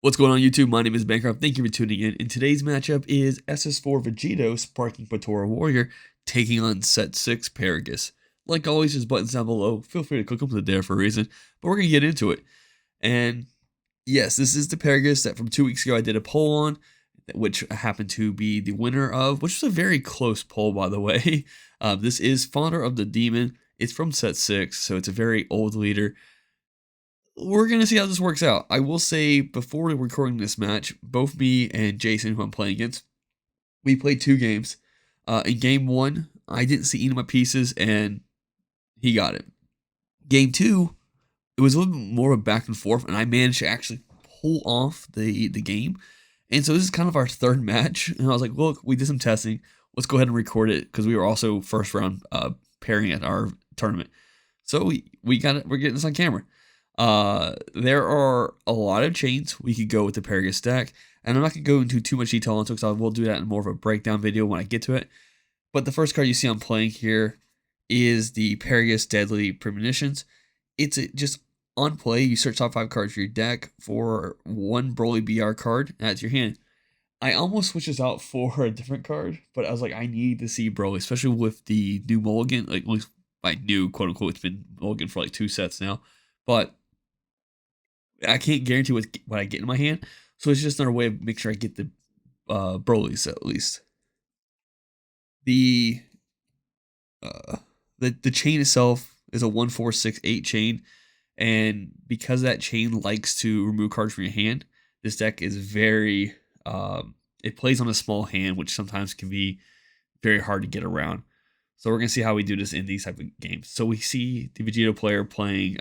What's going on YouTube? My name is Bancroft. Thank you for tuning in. And today's matchup is SS4 Vegito Sparking Potara Warrior taking on Set 6 Paragus. Like always, there's buttons down below. Feel free to click them, they're there for a reason. But we're going to get into it. And yes, this is the Paragus that from 2 weeks ago I did a poll on, which happened to be the winner of, which was a very close poll, by the way. This is Founder of the Demon. It's from Set 6, so it's a very old leader. We're going to see how this works out. I will say, before recording this match, both me and Jason, who I'm playing against, we played 2 games. In game 1, I didn't see any of my pieces, and he got it. Game 2, it was a little bit more of a back and forth, and I managed to actually pull off the game. And so this is kind of our third match, and I was like, look, we did some testing. Let's go ahead and record it, because we were also first round pairing at our tournament. So we got it. We're getting this on camera. There are a lot of chains we could go with the Paragus deck, and I'm not going to go into too much detail on it because I will do that in more of a breakdown video when I get to it. But the first card you see I'm playing here is the Paragus Deadly Premonitions. It's just on play, you search top 5 cards for your deck for 1 Broly BR card, and that's your hand. I almost switched this out for a different card, but I was like, I need to see Broly, especially with the new Mulligan. Like, by new, quote unquote, it's been Mulligan for like 2 sets now. But I can't guarantee what I get in my hand, so it's just another way of making sure I get the Broly's at least. The chain itself is a 1-4-6-8 chain, and because that chain likes to remove cards from your hand, this deck is very it plays on a small hand, which sometimes can be very hard to get around. So we're going to see how we do this in these type of games. So we see the Vegito player playing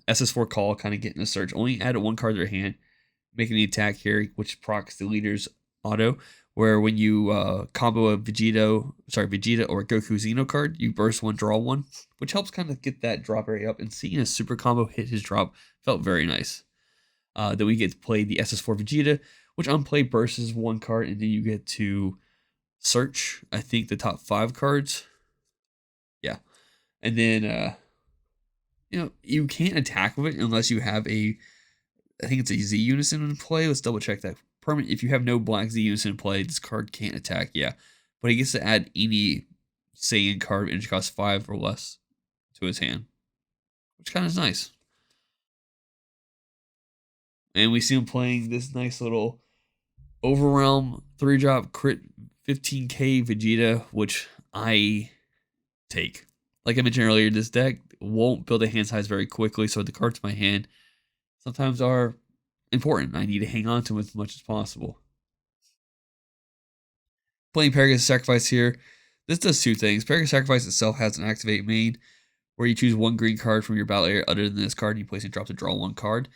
SS4 Call, kind of getting a search. Only added 1 card to their hand, making the attack here, which procs the leader's auto, where when you combo a Vegeta or a Goku Xeno card, you burst 1, draw 1, which helps kind of get that drop area up. And seeing a super combo hit his drop felt very nice. Then we get to play the SS4 Vegeta, which on play bursts 1 card, and then you get to search, I think, the top 5 cards. Yeah, and then you can't attack with it unless you have I think it's a Z-Unison in play. Let's double check that. Permanent. If you have no black Z-Unison in play, this card can't attack. Yeah, but he gets to add any Saiyan card energy cost 5 or less to his hand, which kind of is nice. And we see him playing this nice little Overrealm 3-drop crit 15k Vegeta, which I take. Like I mentioned earlier, this deck won't build a hand size very quickly, so the cards in my hand sometimes are important. I need to hang on to them as much as possible. Playing Paragus Sacrifice here, this does 2 things. Paragus Sacrifice itself has an activate main, where you choose 1 green card from your battle area other than this card, and you place and drop to draw 1 card.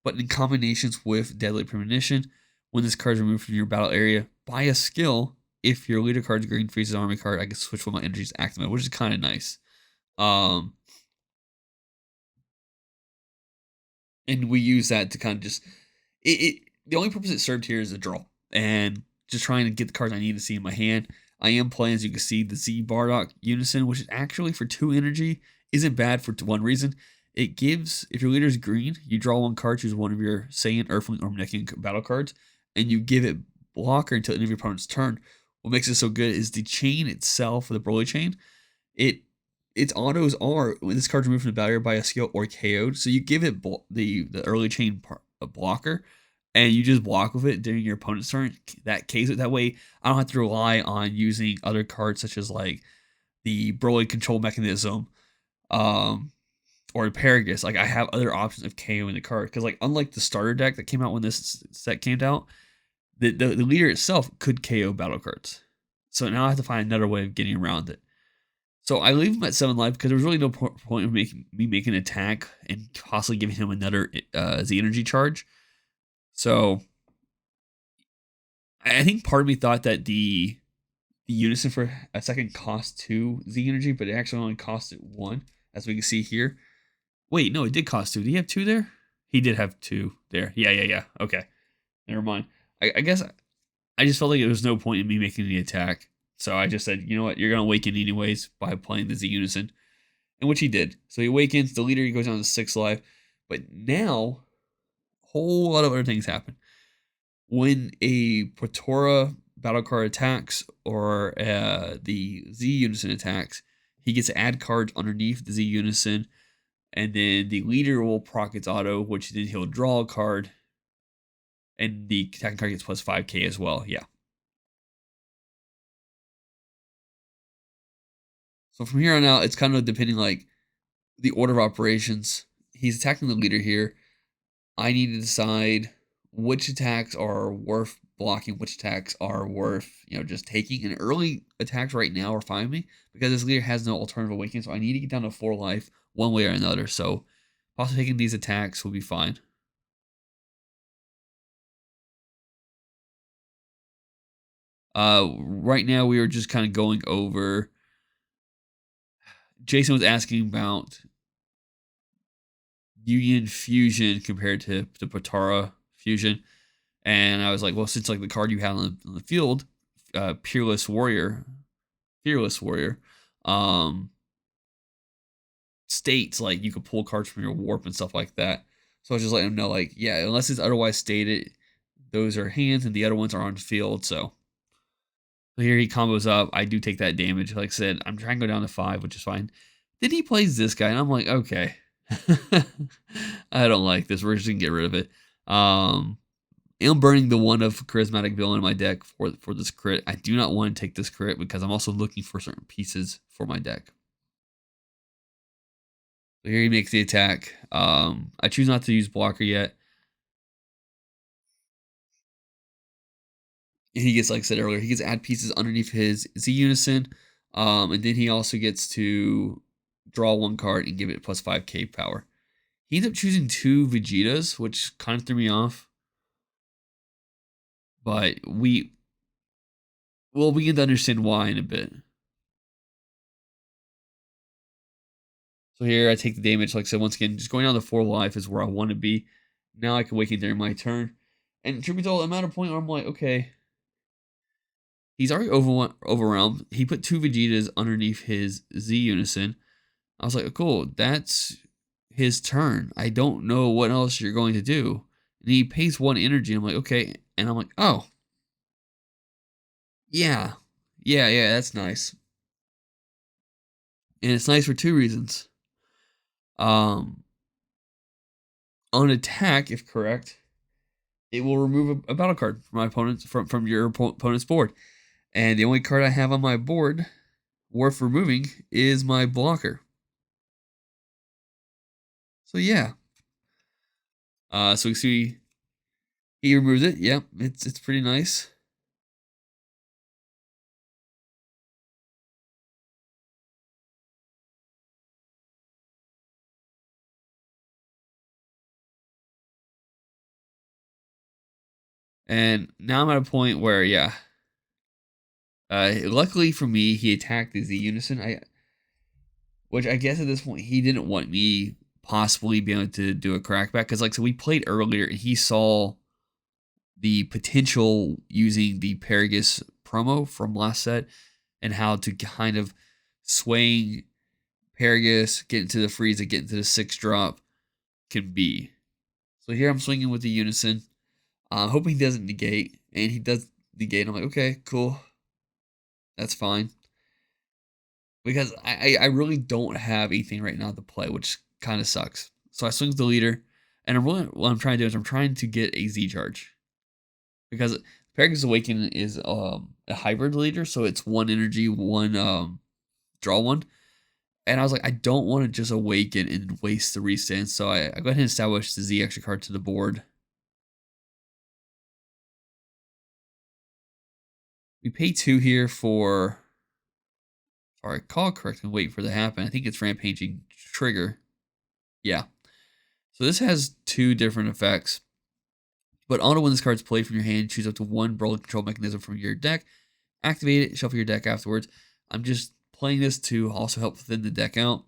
But in combinations with Deadly Premonition, when this card is removed from your battle area by a skill, if your leader card's green freezes army card, I can switch when my energy is activated, which is kind of nice. And we use that to kind of just the only purpose it served here is a draw and just trying to get the cards I need to see in my hand. I am playing, as you can see, the Z Bardock Unison, which is actually for 2 energy isn't bad for 1 reason. It gives, if your leader is green, you draw 1 card, choose 1 of your Saiyan, Earthling, or Mnekin battle cards, and you give it blocker until the end of your opponent's turn. What makes it so good is the chain itself, the Broly chain. Its autos are when this card's removed from the battle area by a skill or KO'd. So you give it the early chain a blocker, and you just block with it during your opponent's turn. That case it that way. I don't have to rely on using other cards such as like the Broly control mechanism, or the Paragus. Like I have other options of KOing the card, because like unlike the starter deck that came out when this set came out, the leader itself could KO battle cards. So now I have to find another way of getting around it. So I leave him at 7 life because there was really no point of me making an attack and possibly giving him another Z energy charge. So I think part of me thought that the Unison for a second cost 2 Z energy, but it actually only costed 1, as we can see here. Wait, no, it did cost 2. Did he have 2 there? He did have 2 there. Yeah. Okay, never mind. I guess I just felt like there was no point in me making the attack. So I just said, you know what, you're going to awaken anyways by playing the Z-Unison. And which he did. So he awakens, the leader, he goes down to 6 life. But now, a whole lot of other things happen. when a Potara battle card attacks or the Z-Unison attacks, he gets to add cards underneath the Z-Unison, and then the leader will proc its auto, which then he'll draw a card, and the attacking card gets plus 5k as well. Yeah. So from here on out, it's kind of depending like the order of operations. He's attacking the leader here. I need to decide which attacks are worth blocking, which attacks are worth, just taking. And early attacks right now are fine with me because this leader has no alternative awakening. So I need to get down to 4 life one way or another. So also taking these attacks will be fine. Right now we are just kind of going over. Jason was asking about Union Fusion compared to Potara Fusion. And I was like, well, since like the card you had on the field, Fearless Warrior, states like you could pull cards from your warp and stuff like that. So I was just letting him know, like, yeah, unless it's otherwise stated, those are hands and the other ones are on field. So here he combos up. I do take that damage. Like I said, I'm trying to go down to 5, which is fine. Then he plays this guy, and I'm like, okay. I don't like this. We're just going to get rid of it. I'm burning the one of Charismatic Villain in my deck for this crit. I do not want to take this crit because I'm also looking for certain pieces for my deck. So here he makes the attack. I choose not to use blocker yet. And he gets, like I said earlier, he gets to add pieces underneath his Z-Unison. And then he also gets to draw 1 card and give it plus 5k power. He ends up choosing 2 Vegetas, which kind of threw me off. But we'll begin to understand why in a bit. So here I take the damage. Like I said, once again, just going down to 4 life is where I want to be. Now I can awaken during my turn. And truth be told, I'm at a point where I'm like, okay, he's already overwhelmed. He put 2 Vegetas underneath his Z-Unison. I was like, cool, that's his turn. I don't know what else you're going to do. And he pays 1 energy. I'm like, okay. And I'm like, oh. Yeah, that's nice. And it's nice for 2 reasons. On attack, if correct, it will remove a battle card from my opponent's from your opponent's board. And the only card I have on my board worth removing is my blocker. So yeah. So we see he removes it. Yep, it's pretty nice. And now I'm at a point where, yeah. Luckily for me, he attacked the Z-Unison. Which I guess at this point he didn't want me possibly being able to do a crackback because, like, so we played earlier and he saw the potential using the Paragus promo from last set and how to kind of swaying Paragus, get into the freeze, and get into the 6-drop can be. So here I'm swinging with the Unison. Hoping he doesn't negate, and he does negate. I'm like, okay, cool. That's fine. Because I really don't have anything right now to play, which kind of sucks. So I swing with the leader, and what I'm trying to do is I'm trying to get a Z charge. Because Paragus Awakening is a hybrid leader, so it's 1 energy, 1 draw 1. And I was like, I don't want to just awaken and waste the restand, so I go ahead and establish the Z extra card to the board. We pay 2 here for, if I recall correctly, wait for it to happen. I think it's Rampaging Trigger. Yeah. So this has 2 different effects. But auto when this card's played from your hand, choose up to 1 Brawling Control Mechanism from your deck. Activate it, shuffle your deck afterwards. I'm just playing this to also help thin the deck out.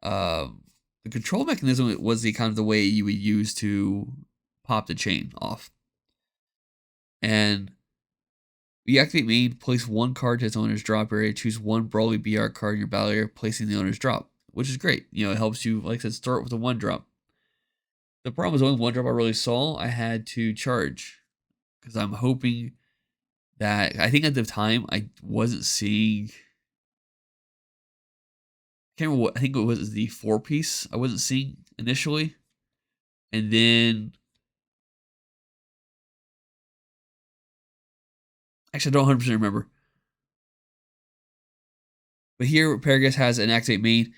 The control mechanism was the kind of the way you would use to pop the chain off. And you activate main, place 1 card to its owner's drop area, choose 1 Brawly BR card in your battle area, placing the owner's drop, which is great. It helps you, like I said, start with a 1 drop. The problem was only 1 drop I really saw, I had to charge. because I'm hoping that I think at the time I wasn't seeing. I can't remember what I think it was the 4-piece I wasn't seeing initially, and then actually I don't 100% remember. But here, Paragus has an activate main.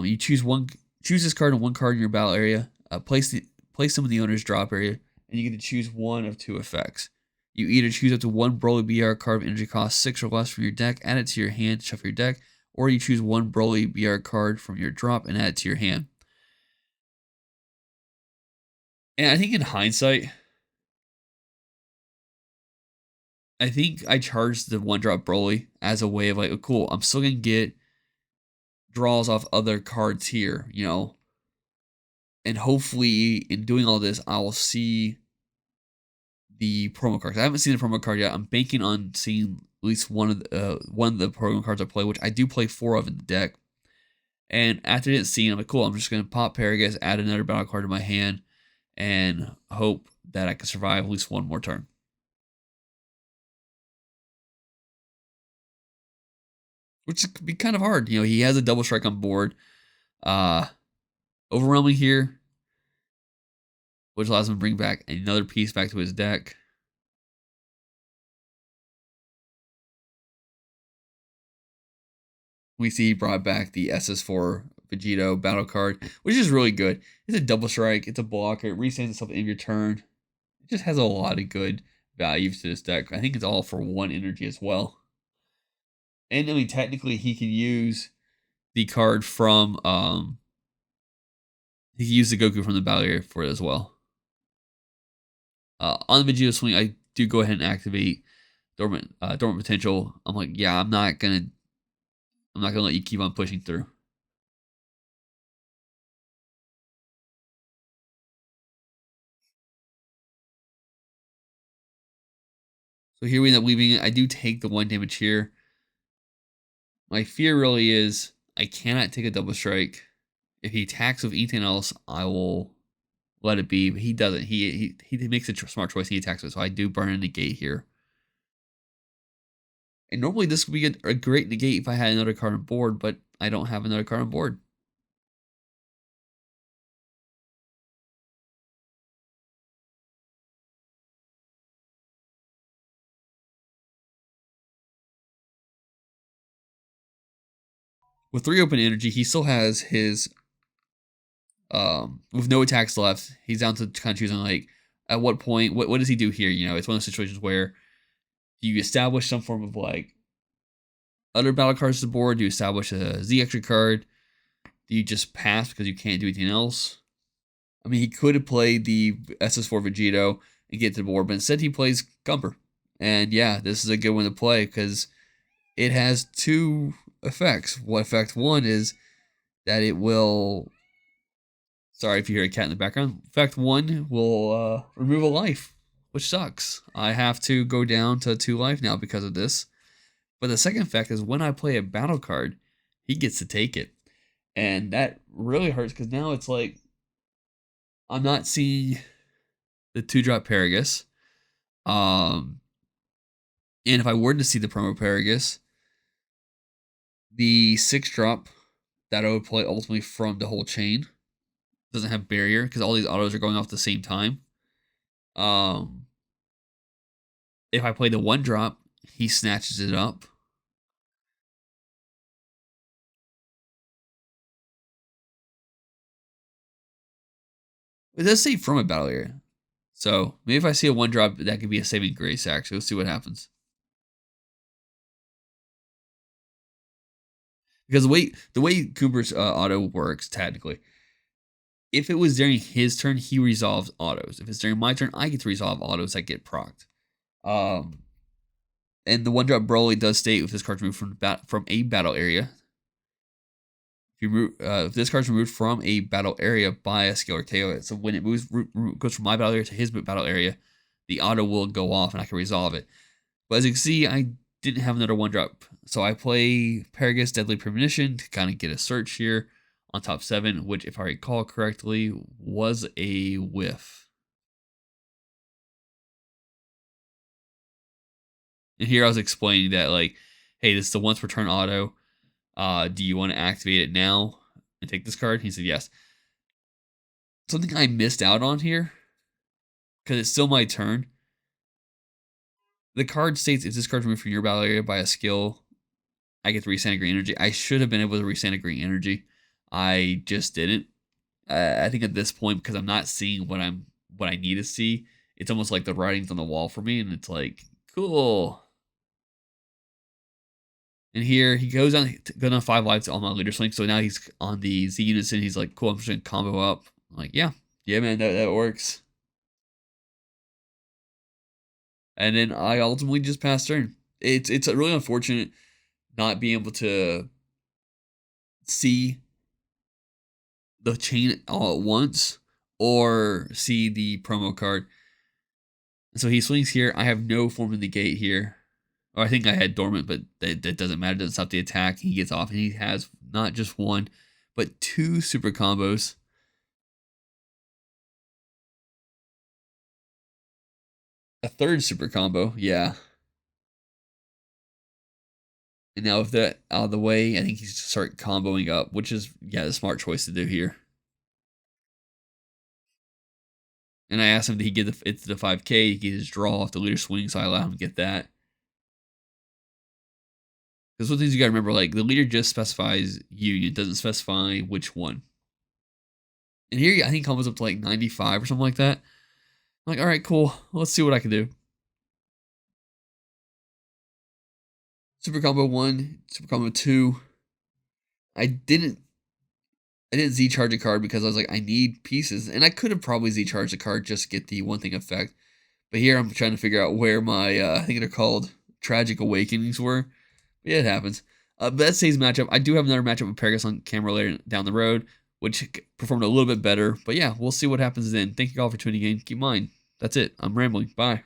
You choose this card and one card in your battle area. Place them in the owner's drop area, and you get to choose one of 2 effects. You either choose up to one Broly BR card of energy cost 6 or less from your deck, add it to your hand, shuffle your deck, or you choose one Broly BR card from your drop and add it to your hand. And I think in hindsight, I think I charged the one drop Broly as a way of like, oh, cool, I'm still gonna get draws off other cards here, you know. And hopefully in doing all this, I'll see the promo cards. I haven't seen the promo card yet. I'm banking on seeing at least one of the promo cards I play, which I do play 4 of in the deck. And after I didn't see it, I'm like, cool, I'm just gonna pop Paragus, add another battle card to my hand, and hope that I can survive at least one more turn. Which could be kind of hard. You know, he has a double strike on board. Overwhelming here, which allows him to bring back another piece back to his deck. We see he brought back the SS4 Vegito battle card, which is really good. It's a double strike. It's a blocker. It resends itself in your turn. It just has a lot of good values to this deck. I think it's all for 1 energy as well. And I mean, technically, he can use the card from he can use the Goku from the battle area for it as well. On the Vegeta swing, I do go ahead and activate dormant potential. I'm like, yeah, I'm not gonna let you keep on pushing through. So here we end up leaving it. I do take the 1 damage here. My fear really is I cannot take a double strike. If he attacks with anything else, I will let it be. But he doesn't. He makes a smart choice. He attacks with it. So I do burn a negate here. And normally this would be a great negate if I had another card on board, but I don't have another card on board. With 3 open energy, he still has his with no attacks left. He's down to kind of choosing like at what point, what does he do here? You know, it's one of those situations where you establish some form of like other battle cards to the board. Do you establish a Z extra card? Do you just pass because you can't do anything else? I mean, he could have played the SS4 Vegito and get to the board, but instead he plays Gumper. And yeah, this is a good one to play because it has 2 effects. What effect 1 is that it will. Sorry if you hear a cat in the background. Effect 1 will remove a life, which sucks. I have to go down to 2 life now because of this. But the second effect is when I play a battle card, he gets to take it. And that really hurts because now it's like I'm not seeing the 2-drop Paragus. And if I were to see the promo Paragus, the 6-drop that I would play ultimately from the whole chain doesn't have barrier because all these autos are going off at the same time. If I play the 1-drop, he snatches it up. It does say from a battle area. So maybe if I see a 1-drop, that could be a saving grace, actually. Let's see what happens. Because the way Cooper's auto works, technically, if it was during his turn, he resolves autos. If it's during my turn, I get to resolve autos that get procced. And the 1-drop Broly does state if this card's removed from a battle area. If this card's removed from a battle area by a skill or KO, so when it goes from my battle area to his battle area, the auto will go off and I can resolve it. But as you can see, I didn't have another 1-drop. So I play Paragus Deadly Premonition to kind of get a search here on top 7, which, if I recall correctly, was a whiff. And here I was explaining that, like, hey, this is the once per turn auto. Do you want to activate it now and take this card? He said yes. Something I missed out on here, because it's still my turn. The card states if this card is removed from your battle area by a skill, I get to restand green energy. I should have been able to restand green energy. I just didn't. I think at this point, because I'm not seeing what I need to see, it's almost like the writing's on the wall for me, and it's like, cool. And here he goes on 5 lives on my leader swing. So now he's on the Z-Unison. He's like, cool, I'm just gonna combo up. I'm like, yeah, man, that works. And then I ultimately just passed turn. It's really unfortunate not being able to see the chain all at once or see the promo card. And so he swings here. I have no form of negate here. Or I think I had dormant, but that doesn't matter. It doesn't stop the attack. He gets off, and he has not just one, but 2 super combos. A 3rd super combo, yeah. And now with that out of the way, I think he's to start comboing up, which is, yeah, the smart choice to do here. And I asked him that he get it to the 5K, he get his draw off the leader swing, so I allow him to get that. Because one things you gotta remember, like, the leader just specifies Union, doesn't specify which one. And here, I think he combos up to like 95 or something like that. I'm like, all right, cool. Let's see what I can do. Super combo 1, super combo 2. I didn't Z-charge a card because I was like, I need pieces. And I could have probably Z-charged a card just to get the one thing effect. But here I'm trying to figure out where my, I think they're called Tragic Awakenings were. But yeah, it happens. But that's today's matchup. I do have another matchup with Paragus on camera later down the road, which performed a little bit better. But yeah, we'll see what happens then. Thank you all for tuning in. Keep in mind, that's it. I'm rambling. Bye.